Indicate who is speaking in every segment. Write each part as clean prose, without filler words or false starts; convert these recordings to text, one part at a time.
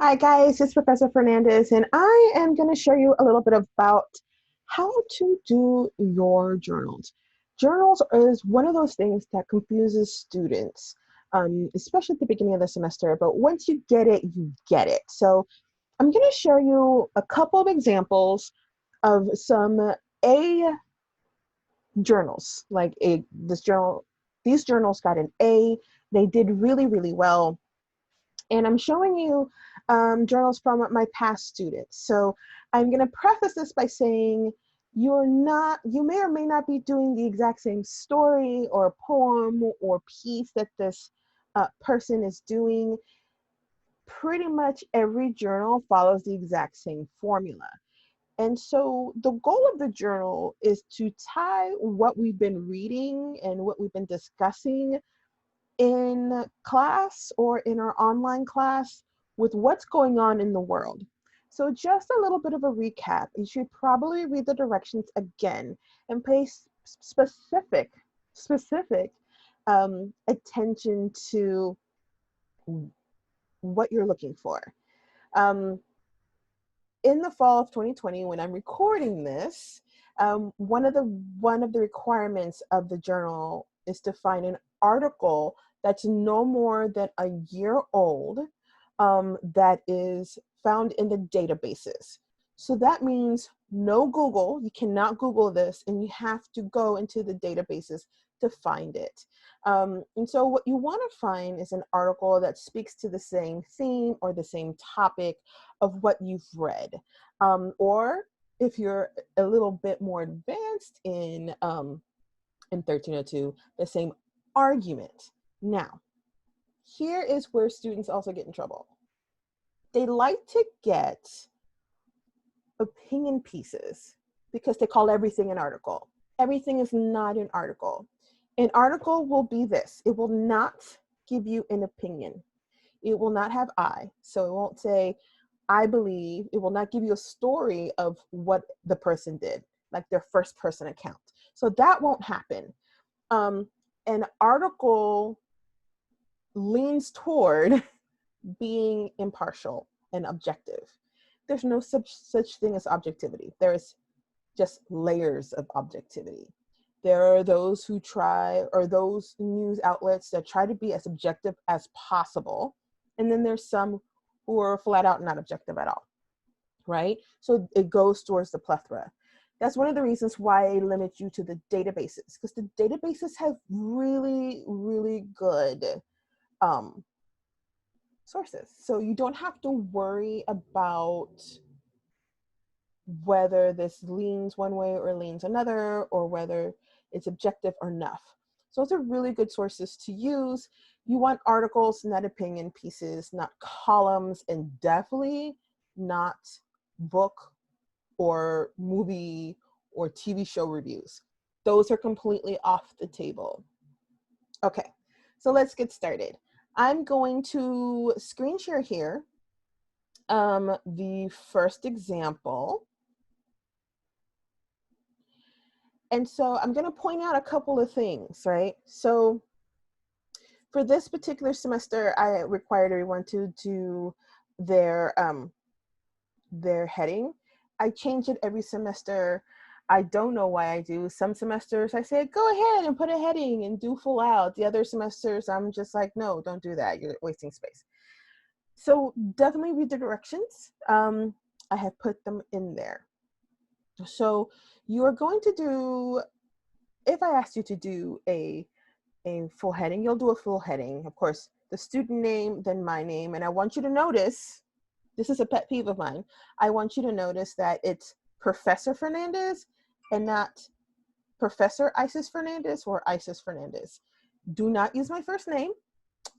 Speaker 1: Hi guys, it's Professor Fernandez, and I am going to show you a little bit about how to do your journals. Journals is one of those things that confuses students, especially at the beginning of the semester, but once you get it, you get it. So I'm going to show you a couple of examples of some A journals, like these journals got an A, they did really, really well. And I'm showing you journals from my past students. So I'm going to preface this by saying you may or may not be doing the exact same story or poem or piece that this person is doing. Pretty much every journal follows the exact same formula. And so the goal of the journal is to tie what we've been reading and what we've been discussing in class or in our online class with what's going on in the world. So just a little bit of a recap. You should probably read the directions again and pay specific attention to what you're looking for. Um, in the fall of 2020, when I'm recording this, one of the requirements of the journal is to find an article that's no more than a year old, that is found in the databases. So that means no Google. You cannot Google this, and you have to go into the databases to find it. And so what you want to find is an article that speaks to the same theme or the same topic of what you've read. Or if you're a little bit more advanced in 1302, the same argument. Now, here is where students also get in trouble. They like to get opinion pieces because they call everything an article. Everything is not an article. An article will be this. It will not give you an opinion. It will not have I. So it won't say, I believe. It will not give you a story of what the person did, like their first person account. So that won't happen. An article leans toward being impartial and objective. There's no such thing as objectivity. There's just layers of objectivity. There are those who try, or those news outlets that try to be as objective as possible. And then there's some who are flat out not objective at all, right? So it goes towards the plethora. That's one of the reasons why I limit you to the databases, because the databases have really, really good sources. So you don't have to worry about whether this leans one way or leans another, or whether it's objective or enough. So those are really good sources to use. You want articles, not opinion pieces, not columns, and definitely not book or movie or TV show reviews. Those are completely off the table. Okay, so let's get started. I'm going to screen share here the first example. And so I'm going to point out a couple of things, right? So for this particular semester, I required everyone to do their heading. I change it every semester. I don't know why I do. Some semesters I say, go ahead and put a heading and do full out. The other semesters, I'm just like, no, don't do that. You're wasting space. So definitely read the directions. I have put them in there. So you are going to do, if I asked you to do a full heading, you'll do a full heading. Of course, the student name, then my name. And I want you to notice, this is a pet peeve of mine. I want you to notice that it's Professor Fernandez and not Professor Isis Fernandez or Isis Fernandez. Do not use my first name.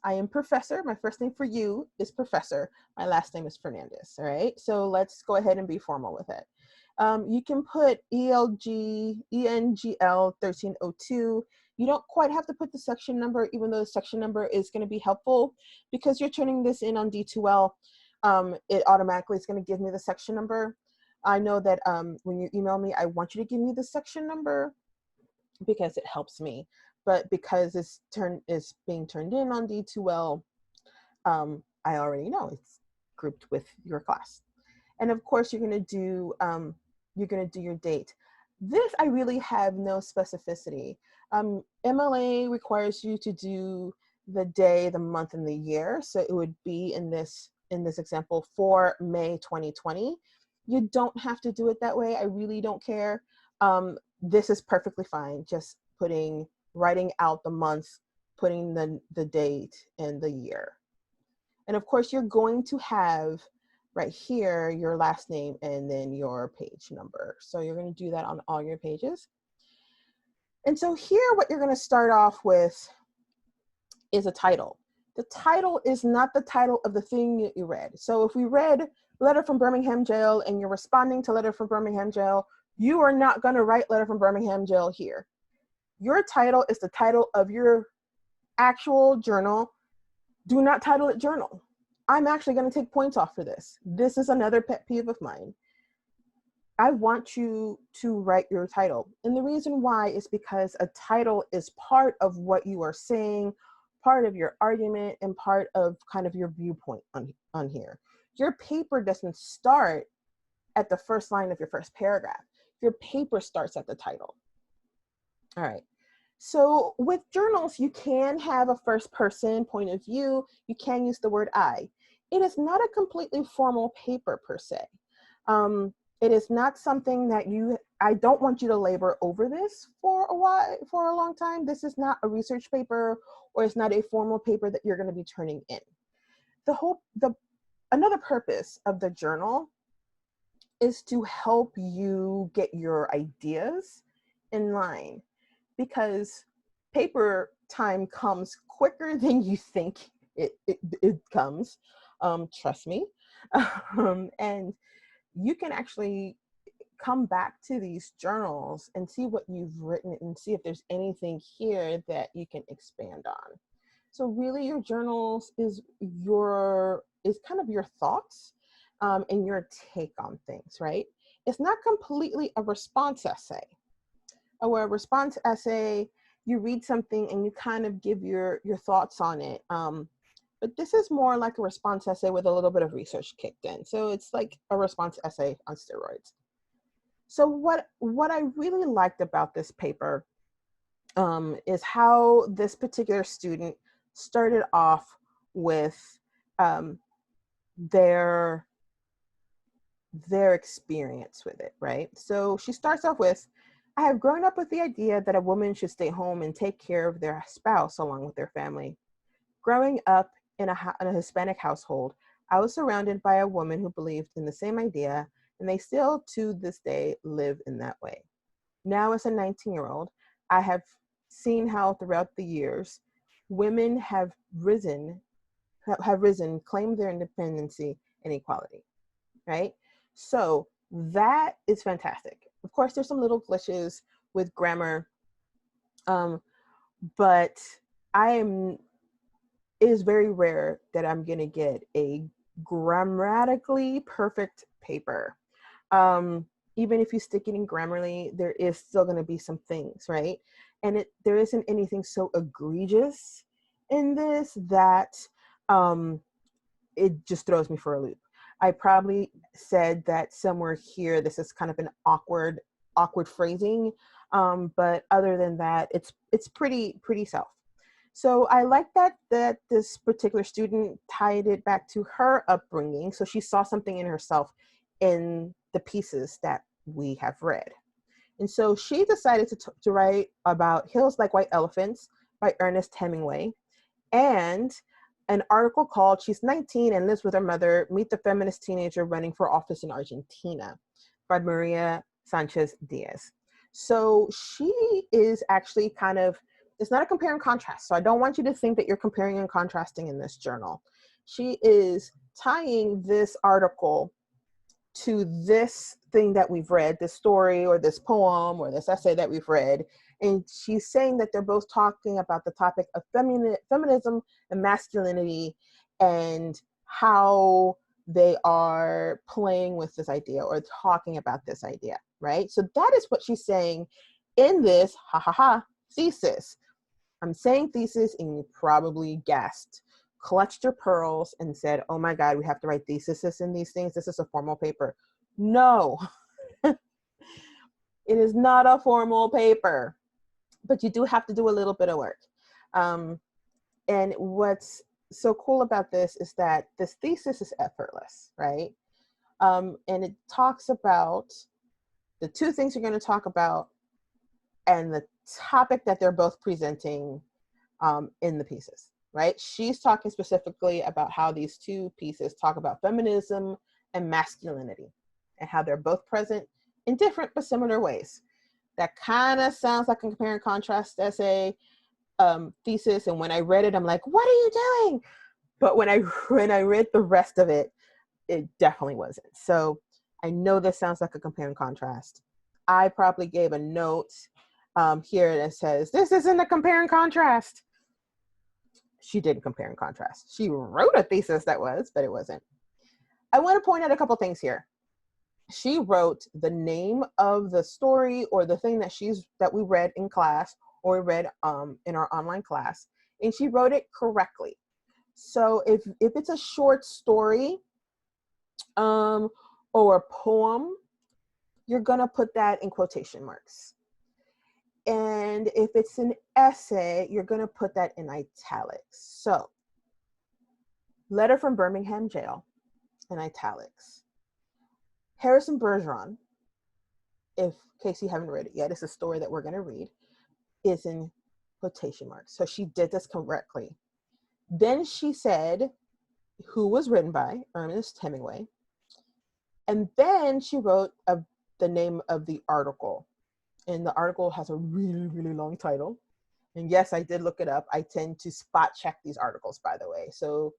Speaker 1: I am Professor. My first name for you is Professor. My last name is Fernandez. All right. So let's go ahead and be formal with it. You can put ENGL 1302. You don't quite have to put the section number, even though the section number is going to be helpful, because you're turning this in on D2L. It automatically is going to give me the section number. I know that when you email me, I want you to give me the section number because it helps me. But because it's being turned in on D2L, I already know it's grouped with your class. And of course, you're going to do your date. This I really have no specificity. MLA requires you to do the day, the month, and the year. So it would be in this example for May 2020. You don't have to do it that way. I really don't care. This is perfectly fine. Just writing out the month, putting the date and the year. And of course, you're going to have right here your last name and then your page number. So you're going to do that on all your pages. And so here, what you're going to start off with is a title. The title is not the title of the thing that you read. So if we read Letter from Birmingham Jail and you're responding to Letter from Birmingham Jail, you are not going to write Letter from Birmingham Jail here. Your title is the title of your actual journal. Do not title it journal. I'm actually going to take points off for this. This is another pet peeve of mine. I want you to write your title. And the reason why is because a title is part of what you are saying, part of your argument, and part of kind of your viewpoint on here. Your paper doesn't start at the first line of your first paragraph. Your paper starts at the title. All right. So with journals, you can have a first person point of view. You can use the word I. It is not a completely formal paper per se. It is not something that I don't want you to labor over this for a long time. This is not a research paper, or it's not a formal paper that you're going to be turning in. Another purpose of the journal is to help you get your ideas in line, because paper time comes quicker than you think it comes. Trust me. And you can actually come back to these journals and see what you've written and see if there's anything here that you can expand on. So really, your journals is kind of your thoughts and your take on things, right? It's not completely a response essay. Or a response essay, you read something and you kind of give your thoughts on it. But this is more like a response essay with a little bit of research kicked in. So it's like a response essay on steroids. So what I really liked about this paper is how this particular student started off with their experience with it, right? So she starts off with, I have grown up with the idea that a woman should stay home and take care of their spouse along with their family. Growing up in a Hispanic household, I was surrounded by a woman who believed in the same idea, and they still to this day live in that way. Now as a 19-year-old, I have seen how throughout the years, women have risen, claimed their independency and equality, right? So that is fantastic. Of course, there's some little glitches with grammar, but it is very rare that I'm gonna get a grammatically perfect paper. Even if you stick it in Grammarly, there is still gonna be some things, right? And there isn't anything so egregious in this that it just throws me for a loop. I probably said that somewhere here, this is kind of an awkward phrasing, but other than that, it's pretty self. So I like that this particular student tied it back to her upbringing. So she saw something in herself in the pieces that we have read. And so she decided to write about Hills Like White Elephants by Ernest Hemingway, and an article called She's 19 and Lives with Her Mother, Meet the Feminist Teenager Running for Office in Argentina by Maria Sanchez Diaz. So she is actually kind of, it's not a compare and contrast. So I don't want you to think that you're comparing and contrasting in this journal. She is tying this article to this thing that we've read, this story or this poem or this essay that we've read. And she's saying that they're both talking about the topic of feminism and masculinity and how they are playing with this idea or talking about this idea, right? So that is what she's saying in this, thesis. I'm saying thesis and you probably guessed clutched your pearls and said, oh my God, we have to write theses in these things. This is a formal paper. No, it is not a formal paper, but you do have to do a little bit of work. And what's so cool about this is that this thesis is effortless, right? And it talks about the two things you're going to talk about and the topic that they're both presenting in the pieces, right? She's talking specifically about how these two pieces talk about feminism and masculinity and how they're both present in different but similar ways. That kind of sounds like a compare and contrast essay thesis. And when I read it, I'm like, what are you doing? But when I read the rest of it, it definitely wasn't. So I know this sounds like a compare and contrast. I probably gave a note here that says, this isn't a compare and contrast. She didn't compare and contrast. She wrote a thesis that was, but it wasn't. I want to point out a couple things here. She wrote the name of the story or the thing that we read in class or read in our online class, and she wrote it correctly. So if it's a short story or a poem, you're gonna put that in quotation marks. And if it's an essay, you're gonna put that in italics. So, Letter from Birmingham Jail in italics. Harrison Bergeron, in case you haven't read it yet, it's a story that we're gonna read, is in quotation marks. So she did this correctly. Then she said who was written by, Ernest Hemingway. And then she wrote the name of the article. And the article has a really, really long title. And yes, I did look it up. I tend to spot check these articles, by the way. So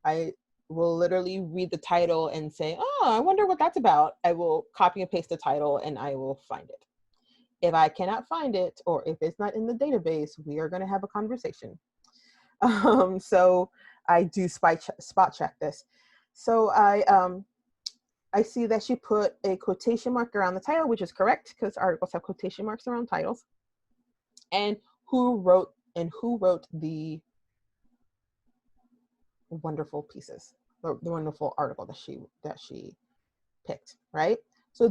Speaker 1: I will literally read the title and say, oh, I wonder what that's about. I will copy and paste the title and I will find it. If I cannot find it, or if it's not in the database, we are going to have a conversation. So I do spot check this. So I see that she put a quotation mark around the title, which is correct because articles have quotation marks around titles. And who wrote the wonderful pieces, the wonderful article that she picked, right? So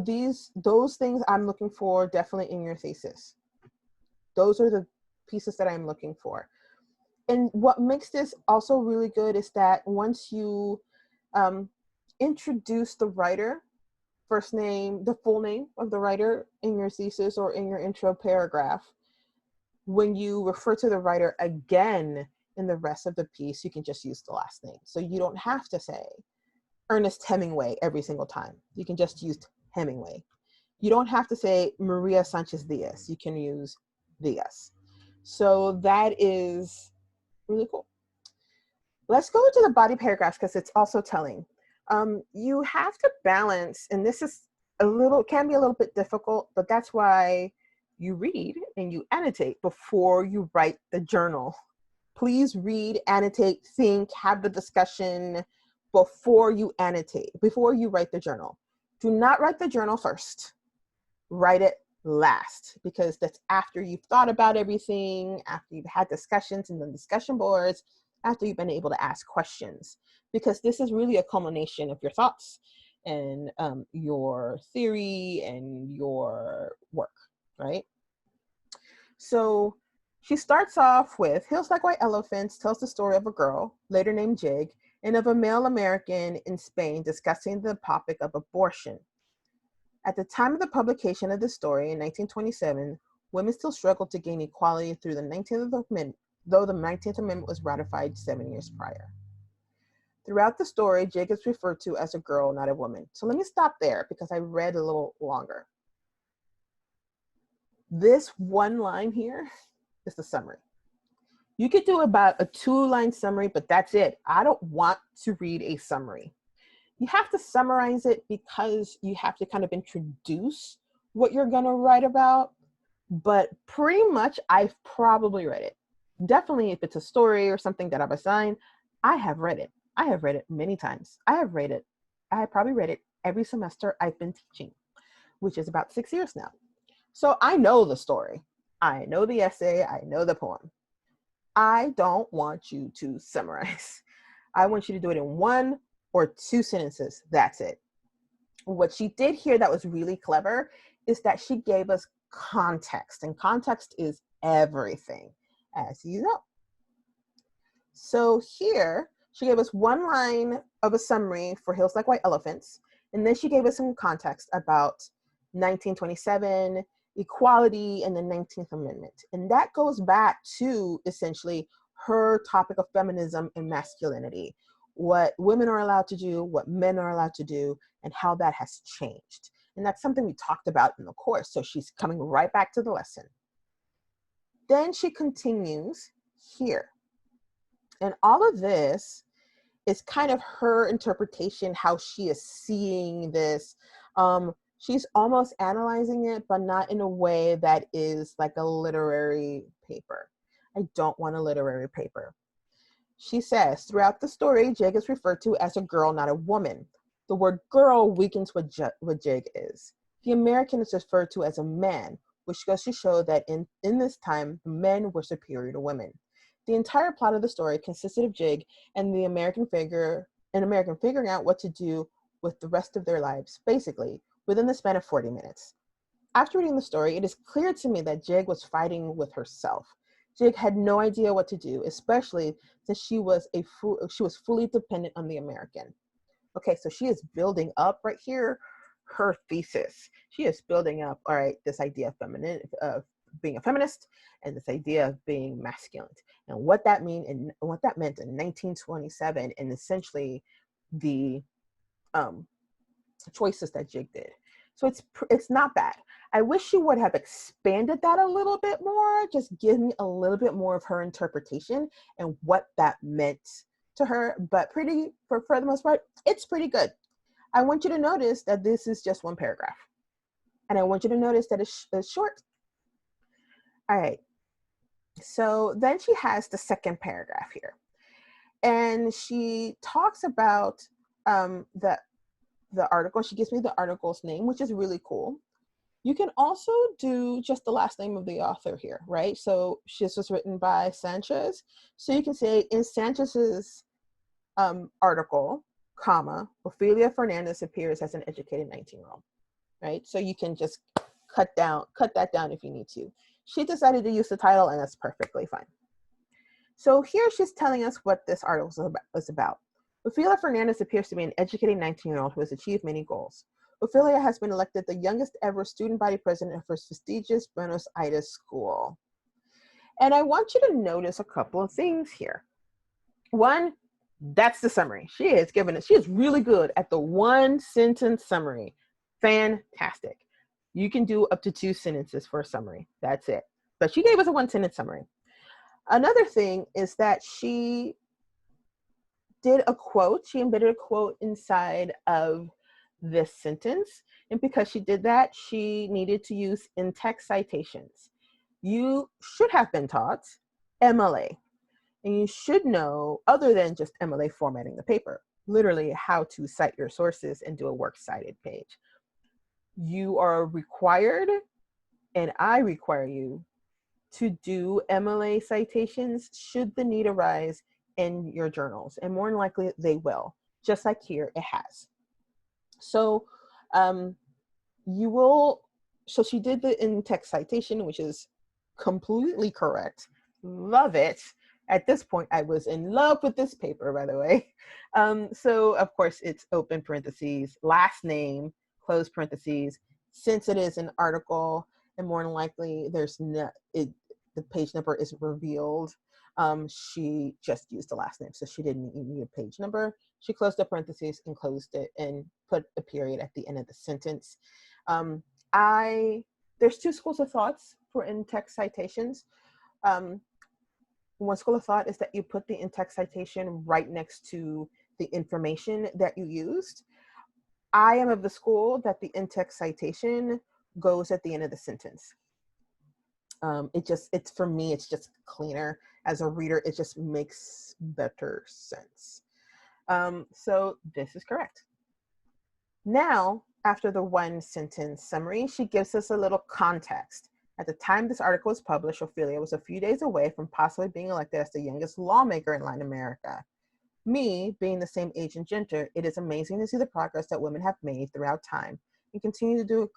Speaker 1: those things I'm looking for definitely in your thesis. Those are the pieces that I'm looking for. And what makes this also really good is that once you introduce the writer, first name, the full name of the writer in your thesis or in your intro paragraph, when you refer to the writer again in the rest of the piece, you can just use the last name. So you don't have to say Ernest Hemingway every single time. You can just use Hemingway. You don't have to say Maria Sanchez Diaz. You can use Diaz. So that is really cool. Let's go to the body paragraphs because it's also telling. You have to balance, and this is can be a little bit difficult, but that's why you read and you annotate before you write the journal. Please read, annotate, think, have the discussion before you annotate, before you write the journal. Do not write the journal first. Write it last, because that's after you've thought about everything, after you've had discussions in the discussion boards, after you've been able to ask questions, because this is really a culmination of your thoughts and your theory and your work, right? So she starts off with Hills Like White Elephants tells the story of a girl, later named Jig, and of a male American in Spain discussing the topic of abortion. At the time of the publication of this story in 1927, women still struggled to gain equality through the 19th Amendment, though the 19th Amendment was ratified 7 years prior. Throughout the story, Jig is referred to as a girl, not a woman. So let me stop there because I read a little longer. This one line here is the summary. You could do about a 2-line summary, but that's it. I don't want to read a summary. You have to summarize it because you have to kind of introduce what you're going to write about. But pretty much, I've probably read it. Definitely, if it's a story or something that I've assigned, I have read it. I have read it many times. I have probably read it every semester I've been teaching, which is about 6 years now. So I know the story. I know the essay. I know the poem. I don't want you to summarize. I want you to do it in 1 or 2 sentences. That's it. What she did here that was really clever is that she gave us context, and context is everything, as you know. So here, she gave us 1 line of a summary for Hills Like White Elephants, and then she gave us some context about 1927, equality, and the 19th Amendment. And that goes back to essentially her topic of feminism and masculinity, what women are allowed to do, what men are allowed to do, and how that has changed. And that's something we talked about in the course. So she's coming right back to the lesson. Then she continues here. And all of this is kind of her interpretation, how she is seeing this. She's almost analyzing it, but not in a way that is like a literary paper. I don't want a literary paper. She says, throughout the story, Jig is referred to as a girl, not a woman. The word girl weakens what Jig is. The American is referred to as a man, which goes to show that in this time, men were superior to women. The entire plot of the story consisted of Jig and the American figuring out what to do with the rest of their lives, basically, within the span of 40 minutes. After reading the story, it is clear to me that Jig was fighting with herself. Jig had no idea what to do, especially since she was fully dependent on the American. Okay, so she is building up right here her thesis. She is building up, all right, this idea of being a feminist and this idea of being masculine and what that meant in 1927 and essentially the choices that Jig did. So it's not bad. I wish she would have expanded that a little bit more, just give me a little bit more of her interpretation and what that meant to her, but for the most part, it's pretty good. I want you to notice that this is just 1 paragraph. And I want you to notice that it's short. All right. So then she has the 2nd paragraph here. And she talks about the article. She gives me the article's name, which is really cool. You can also do just the last name of the author here, right? So this was written by Sanchez. So you can say in Sanchez's article, comma, Ophelia Fernandez appears as an educated 19-year-old, right? So you can just cut that down if you need to. She decided to use the title, and that's perfectly fine. So here she's telling us what this article is about. Ophelia Fernandez appears to be an educated 19-year-old who has achieved many goals. Ophelia has been elected the youngest ever student body president of her prestigious Buenos Aires school. And I want you to notice a couple of things here. 1, that's the summary. She is really good at the 1-sentence summary. Fantastic. You can do up to 2 sentences for a summary. That's it. But she gave us a 1-sentence summary. Another thing is that she did a quote. She embedded a quote inside of this sentence. And because she did that, she needed to use in-text citations. You should have been taught MLA. And you should know, other than just MLA formatting the paper, literally how to cite your sources and do a works cited page. You are required, and I require you, to do MLA citations should the need arise in your journals. And more than likely they will, just like here it has. So so she did the in-text citation, which is completely correct. Love it. At this point, I was in love with this paper, by the way. So of course it's open parentheses, last name, close parentheses. Since it is an article, and more than likely the page number isn't revealed, she just used the last name. So she didn't even need a page number. She closed the parentheses and closed it and put a period at the end of the sentence. There's 2 schools of thoughts for in-text citations. One school of thought is that you put the in-text citation right next to the information that you used. I am of the school that the in-text citation goes at the end of the sentence. For me, it's just cleaner. As a reader, it just makes better sense. So this is correct. Now, after the 1-sentence summary, she gives us a little context. At the time this article was published, Ophelia was a few days away from possibly being elected as the youngest lawmaker in Latin America. me, being the same age and gender, it is amazing to see the progress that women have made throughout time and continue to do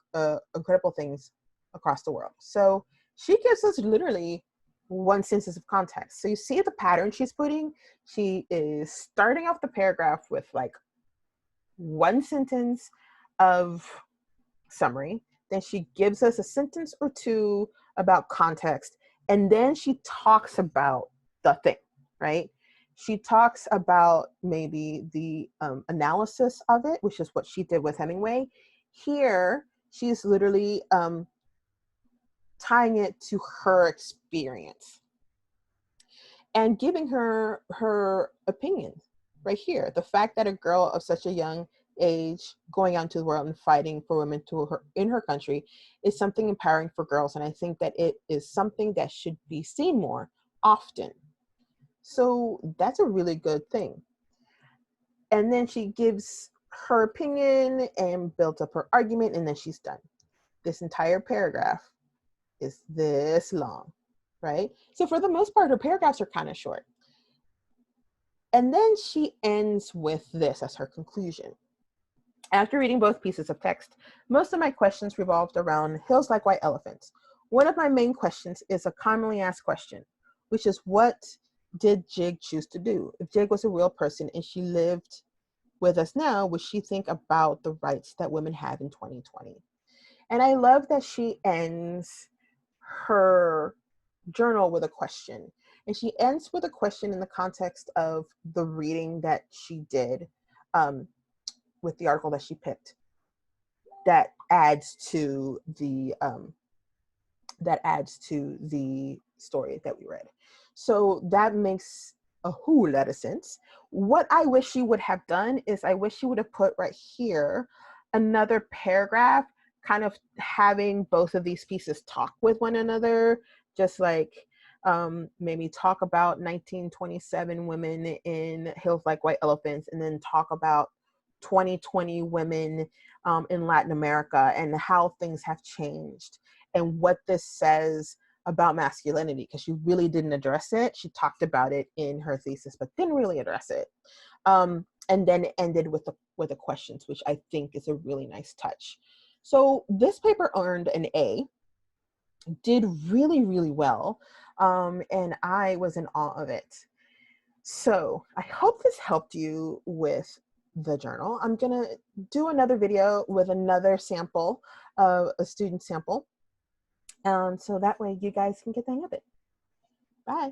Speaker 1: incredible things across the world. So she gives us literally one sentence of context. So you see the pattern she's putting. She is starting off the paragraph with like one sentence of summary. Then she gives us a sentence or two about context. And then she talks about the thing, right? She talks about maybe the analysis of it, which is what she did with Hemingway. Here, she's literally tying it to her experience and giving her opinion right here. The fact that a girl of such a young age going out into the world and fighting for women in her country is something empowering for girls. And I think that it is something that should be seen more often. So that's a really good thing. And then she gives her opinion and builds up her argument, and then she's done. This entire paragraph is this long, right? So for the most part, her paragraphs are kind of short. And then she ends with this as her conclusion. After reading both pieces of text, most of my questions revolved around hills like white elephants. One of my main questions is a commonly asked question, which is, what did Jig choose to do? If Jig was a real person and she lived with us now, would she think about the rights that women have in 2020? And I love that she ends her journal with a question. And she ends with a question in the context of the reading that she did with the article that she picked that adds to the story that we read. So that makes a whole lot of sense. What I wish she would have done is I wish she would have put right here another paragraph kind of having both of these pieces talk with one another, just like maybe talk about 1927 women in Hills Like White Elephants, and then talk about 2020 women in Latin America and how things have changed and what this says about masculinity, because she really didn't address it. She talked about it in her thesis, but didn't really address it. And then it ended with the questions, which I think is a really nice touch. So this paper earned an A, did really, really well. And I was in awe of it. So I hope this helped you with the journal. I'm gonna do another video with another sample, a student sample. So that way you guys can get the hang of it. Bye.